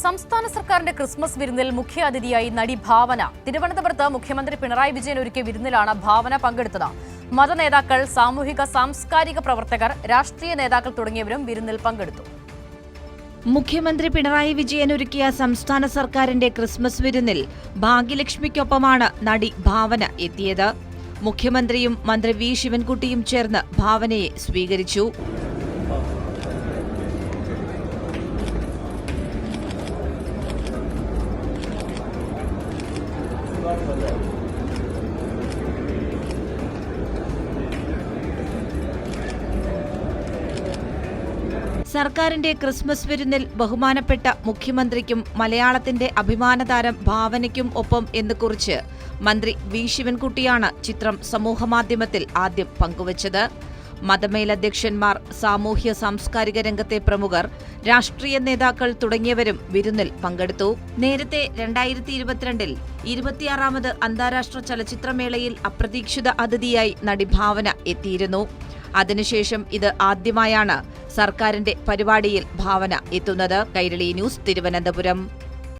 സംസ്ഥാന സർക്കാരിന്റെ ക്രിസ്മസ് വിരുന്നിൽ മുഖ്യാതിഥിയായി നടി ഭാവന. തിരുവനന്തപുരത്ത് മുഖ്യമന്ത്രി പിണറായി വിജയൻ ഒരുക്കിയ വിരുന്നിലാണ് ഭാവന പങ്കെടുത്തത്. മതനേതാക്കൾ, സാമൂഹിക സാംസ്കാരിക പ്രവർത്തകർ, രാഷ്ട്രീയ നേതാക്കൾ തുടങ്ങിയവരും വിരുന്നിൽ പങ്കെടുത്തു. മുഖ്യമന്ത്രി പിണറായി വിജയൻ ഒരുക്കിയ സംസ്ഥാന സർക്കാരിന്റെ ക്രിസ്മസ് വിരുന്നിൽ ഭാഗ്യലക്ഷ്മിക്കൊപ്പമാണ് നടി ഭാവന എത്തിയത്. മുഖ്യമന്ത്രിയും മന്ത്രി വി ശിവൻകുട്ടിയും ചേർന്ന് ഭാവനയെ സ്വീകരിച്ചു. സർക്കാരിന്റെ ക്രിസ്മസ് വിരുന്നിൽ ബഹുമാനപ്പെട്ട മുഖ്യമന്ത്രിക്കും മലയാളത്തിന്റെ അഭിമാനതാരം ഭാവനയ്ക്കും ഒപ്പം എന്ന് കുറിച്ച് മന്ത്രി വി ശിവൻകുട്ടിയാണ് ചിത്രം സമൂഹമാധ്യമത്തിൽ ആദ്യം പങ്കുവച്ചത്. മതമേലധ്യക്ഷന്മാർ, സാമൂഹ്യ സാംസ്കാരിക രംഗത്തെ പ്രമുഖർ, രാഷ്ട്രീയ നേതാക്കൾ തുടങ്ങിയവരും വിരുന്നിൽ പങ്കെടുത്തു. നേരത്തെ 2022 26ാമത് അന്താരാഷ്ട്ര ചലച്ചിത്രമേളയിൽ അപ്രതീക്ഷിത അതിഥിയായി നടി ഭാവന എത്തിയിരുന്നു. അതിനുശേഷം ഇത് ആദ്യമായാണ് സർക്കാരിന്റെ പരിപാടിയിൽ ഭാവന എത്തുന്നത്. കൈരളി ന്യൂസ്, തിരുവനന്തപുരം.